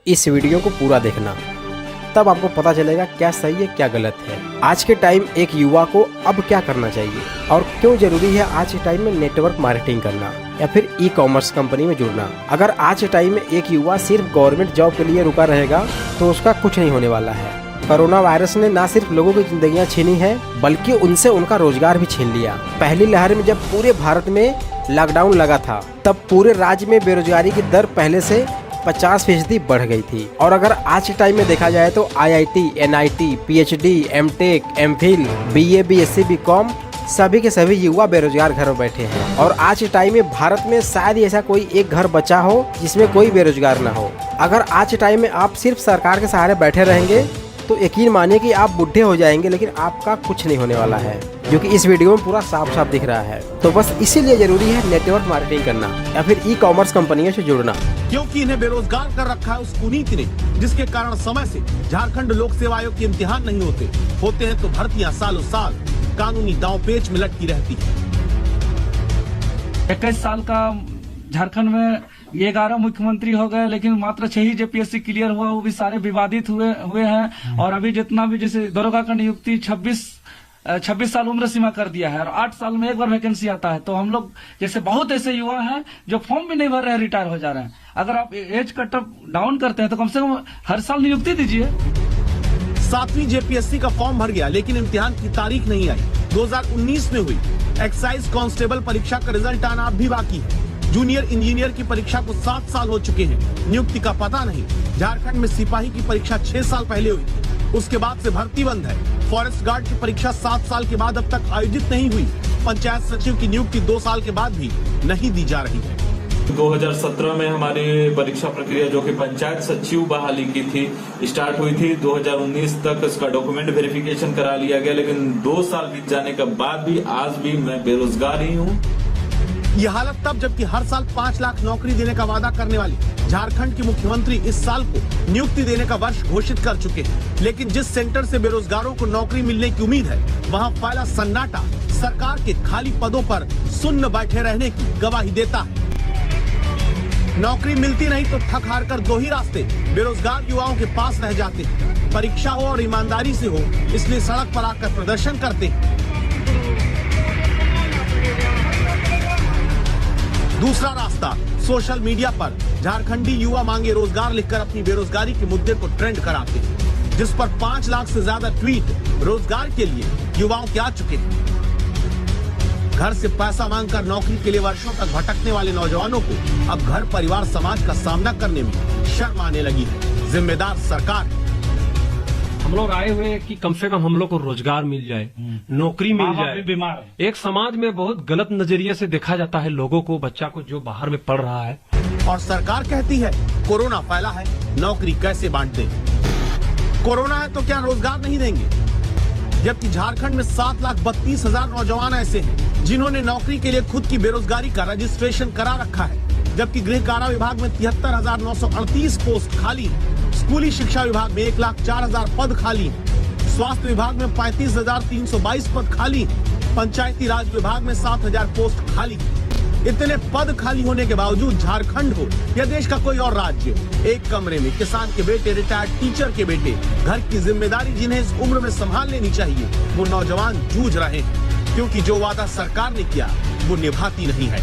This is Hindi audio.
इस वीडियो को पूरा देखना, तब आपको पता चलेगा क्या सही है क्या गलत है। आज के टाइम एक युवा को अब क्या करना चाहिए और क्यों जरूरी है आज के टाइम में नेटवर्क मार्केटिंग करना या फिर ई कॉमर्स कंपनी में जुड़ना। अगर आज के टाइम में एक युवा सिर्फ गवर्नमेंट जॉब के लिए रुका रहेगा तो उसका कुछ नहीं होने वाला है। कोरोना वायरस ने ना सिर्फ लोगों की जिंदगियां छीनी है बल्कि उनसे उनका रोजगार भी छीन लिया। पहली लहर में जब पूरे भारत में लॉकडाउन लगा था तब पूरे राज्य में बेरोजगारी की दर पहले से 50% बढ़ गई थी। और अगर आज के टाइम में देखा जाए तो IIT, NIT, PhD, MTech, MPhil, BA, BSc, BCom सभी के सभी युवा बेरोजगार घर में बैठे हैं। और आज के टाइम में भारत में शायद ही ऐसा कोई एक घर बचा हो जिसमें कोई बेरोजगार ना हो। अगर आज के टाइम में आप सिर्फ सरकार के सहारे बैठे रहेंगे तो यकीन मानिए कि आप बुढ़े हो जाएंगे, लेकिन आपका कुछ नहीं होने वाला है, जो कि इस वीडियो में पूरा साफ साफ दिख रहा है। तो बस इसीलिए जरूरी है नेटवर्क मार्केटिंग करना या फिर ई कॉमर्स कंपनियों से जुड़ना, क्योंकि इन्हें बेरोजगार कर रखा है उस कुनीति ने, जिसके कारण समय से झारखंड लोक सेवा आयोग के इम्तिहान नहीं होते हैं तो भर्तियां सालों साल कानूनी दांवपेच में लटकी रहती है। 21 साल का झारखंड में 11 मुख्यमंत्री हो गए, लेकिन मात्र 6 ही JPSC क्लियर हुआ, वो भी सारे विवादित हुए हैं। और अभी जितना भी जैसे दरोगा का नियुक्ति 26 साल उम्र सीमा कर दिया है और 8 साल में एक बार वैकेंसी आता है। तो हम लोग जैसे बहुत ऐसे युवा हैं जो फॉर्म भी नहीं भर रहे हैं, रिटायर हो जा रहे हैं। अगर आप एज कट ऑफ डाउन करते हैं तो कम से कम हर साल नियुक्ति दीजिए। 7वीं JPSC का फॉर्म भर गया लेकिन इम्तिहान की तारीख नहीं आई। 2019 में हुई एक्साइज कांस्टेबल परीक्षा का रिजल्ट आना अब भी बाकी है। जूनियर इंजीनियर की परीक्षा को 7 साल हो चुके हैं, नियुक्ति का पता नहीं। झारखंड में सिपाही की परीक्षा 6 साल पहले हुई, उसके बाद से भर्ती बंद है। फॉरेस्ट गार्ड की परीक्षा 7 साल के बाद अब तक आयोजित नहीं हुई। पंचायत सचिव की नियुक्ति 2 साल के बाद भी नहीं दी जा रही है। 2017 में हमारी परीक्षा प्रक्रिया जो कि पंचायत सचिव बहाली की थी स्टार्ट हुई थी। 2019 तक इसका डॉक्यूमेंट वेरिफिकेशन करा लिया गया, लेकिन 2 साल बीत जाने के बाद भी आज भी मैं बेरोजगार ही हूँ। ये हालत तब जबकि हर साल 5 लाख नौकरी देने का वादा करने वाली झारखंड के मुख्यमंत्री इस साल को नियुक्ति देने का वर्ष घोषित कर चुके हैं। लेकिन जिस सेंटर से बेरोजगारों को नौकरी मिलने की उम्मीद है वहाँ फैला सन्नाटा सरकार के खाली पदों पर सुन्न बैठे रहने की गवाही देता है। नौकरी मिलती नहीं तो थक हार कर 2 ही रास्ते बेरोजगार युवाओं के पास रह जाते हैं। परीक्षा हो और ईमानदारी से हो, इसलिए सड़क पर आकर प्रदर्शन करते हैं। दूसरा रास्ता सोशल मीडिया पर झारखंडी युवा मांगे रोजगार लिखकर अपनी बेरोजगारी के मुद्दे को ट्रेंड कराते हैं, जिस पर 5 लाख से ज्यादा ट्वीट रोजगार के लिए युवाओं के आ चुके हैं। घर से पैसा मांगकर नौकरी के लिए वर्षों तक भटकने वाले नौजवानों को अब घर परिवार समाज का सामना करने में शर्म आने लगी है। जिम्मेदार सरकार है। हम लोग आए हुए कि कम से कम हम लोग को रोजगार मिल जाए, नौकरी मिल जाए। बीमार एक समाज में बहुत गलत नजरिए से देखा जाता है लोगों को, बच्चा को जो बाहर में पढ़ रहा है। और सरकार कहती है कोरोना फैला है, नौकरी कैसे बांट दें। कोरोना है तो क्या रोजगार नहीं देंगे? जबकि झारखंड में 7,32,000 नौजवान ऐसे हैं जिन्होंने नौकरी के लिए खुद की बेरोजगारी का रजिस्ट्रेशन करा रखा है। जबकि गृह कारा विभाग में 73,938 पोस्ट खाली है। स्कूली शिक्षा विभाग में 1,04,000 पद खाली है। स्वास्थ्य विभाग में 35,322 पद खाली है। पंचायती राज विभाग में 7,000 पोस्ट खाली है। इतने पद खाली होने के बावजूद झारखंड हो या देश का कोई और राज्य, एक कमरे में किसान के बेटे, रिटायर्ड टीचर के बेटे, घर की जिम्मेदारी जिन्हें इस उम्र में संभाल लेनी चाहिए, वो नौजवान जूझ रहे हैं, क्योंकि जो वादा सरकार ने किया वो निभाती नहीं है।